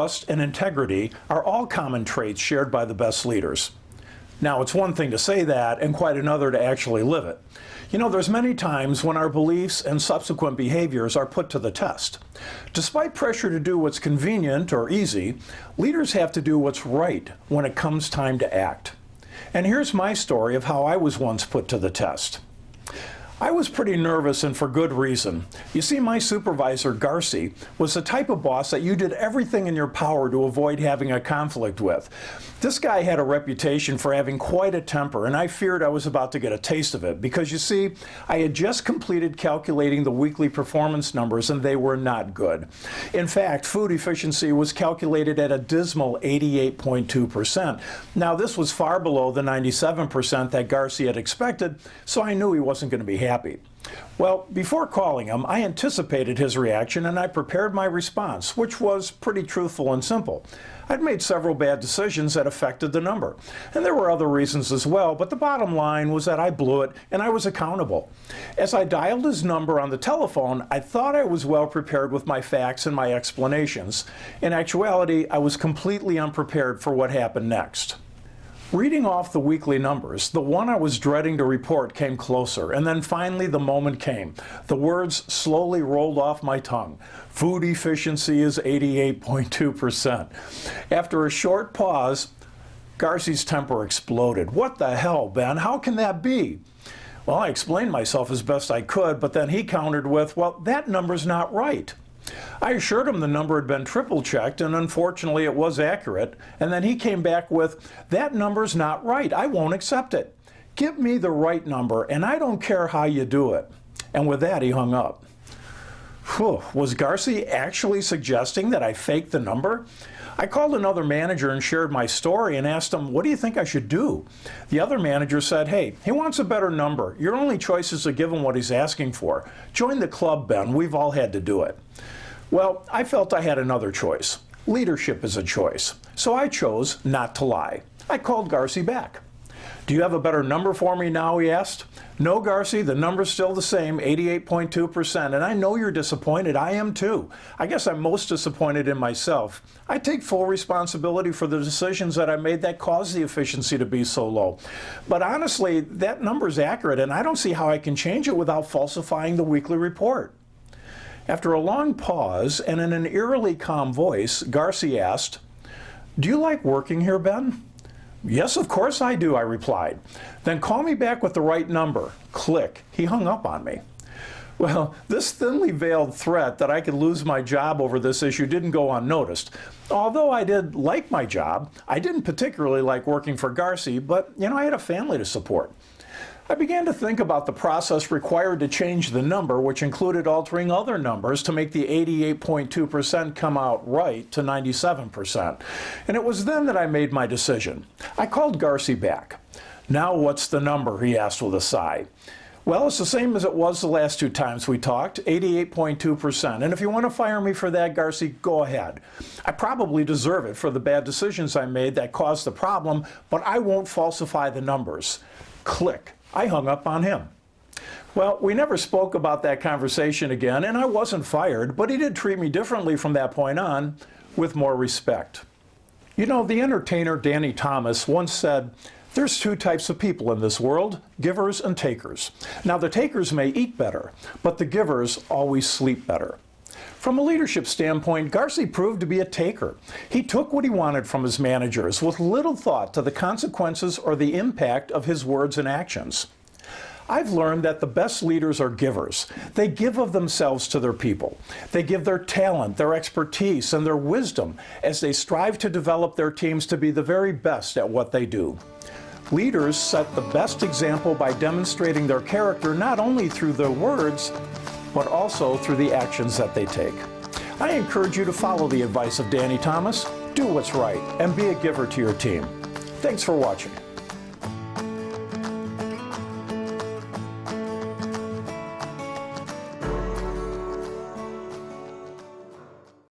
trust, and integrity are all common traits shared by the best leaders. Now, it's one thing to say that and quite another to actually live it. You know, there's many times when our beliefs and subsequent behaviors are put to the test. Despite pressure to do what's convenient or easy, leaders have to do what's right when it comes time to act. And here's my story of how I was once put to the test. I was pretty nervous, and for good reason. You see, my supervisor, Garci, was the type of boss that you did everything in your power to avoid having a conflict with. This guy had a reputation for having quite a temper, and I feared I was about to get a taste of it because, you see, I had just completed calculating the weekly performance numbers, and they were not good. In fact, food efficiency was calculated at a dismal 88.2%. Now, this was far below the 97% that Garci had expected, so I knew he wasn't going to be happy. Well, before calling him, I anticipated his reaction and I prepared my response, which was pretty truthful and simple. I'd made several bad decisions that affected the number, and there were other reasons as well, but the bottom line was that I blew it and I was accountable. As I dialed his number on the telephone, I thought I was well prepared with my facts and my explanations. In actuality, I was completely unprepared for what happened next. Reading off the weekly numbers, the one I was dreading to report came closer, and then finally the moment came. The words slowly rolled off my tongue. Food efficiency is 88.2%. After a short pause, Garci's temper exploded. "What the hell, Ben? How can that be?" Well, I explained myself as best I could, but then he countered with, "Well, that number's not right." I assured him the number had been triple checked, and unfortunately it was accurate, and then he came back with, "That number's not right. I won't accept it. Give me the right number, and I don't care how you do it." And with that, he hung up. Whew, was Garci actually suggesting that I fake the number? I called another manager and shared my story and asked him, "What do you think I should do?" The other manager said, "Hey, he wants a better number. Your only choice is to give him what he's asking for. Join the club, Ben. We've all had to do it." Well, I felt I had another choice. Leadership is a choice. So I chose not to lie. I called Garci back. "Do you have a better number for me now?" he asked. "No, Garci, the number's still the same, 88.2%, and I know you're disappointed. I am too. I guess I'm most disappointed in myself. I take full responsibility for the decisions that I made that caused the efficiency to be so low. But honestly, that number's accurate, and I don't see how I can change it without falsifying the weekly report." After a long pause and in an eerily calm voice, Garci asked, "Do you like working here, Ben?" "Yes, of course I do," I replied. "Then call me back with the right number." Click. He hung up on me. Well, this thinly veiled threat that I could lose my job over this issue didn't go unnoticed. Although I did like my job, I didn't particularly like working for Garci, but I had a family to support. I began to think about the process required to change the number, which included altering other numbers to make the 88.2% come out right to 97%. And it was then that I made my decision. I called Garci back. "Now what's the number?" he asked with a sigh. "Well, it's the same as it was the last two times we talked, 88.2%. And if you want to fire me for that, Garci, go ahead. I probably deserve it for the bad decisions I made that caused the problem, but I won't falsify the numbers." Click. I hung up on him. Well, we never spoke about that conversation again, and I wasn't fired, but he did treat me differently from that point on, with more respect. You know, the entertainer Danny Thomas once said, "There's two types of people in this world, givers and takers. Now, the takers may eat better, but the givers always sleep better." From a leadership standpoint, Garci proved to be a taker. He took what he wanted from his managers with little thought to the consequences or the impact of his words and actions. I've learned that the best leaders are givers. They give of themselves to their people. They give their talent, their expertise, and their wisdom as they strive to develop their teams to be the very best at what they do. Leaders set the best example by demonstrating their character not only through their words, but also through the actions that they take. I encourage you to follow the advice of Danny Thomas, do what's right, and be a giver to your team. Thanks for watching.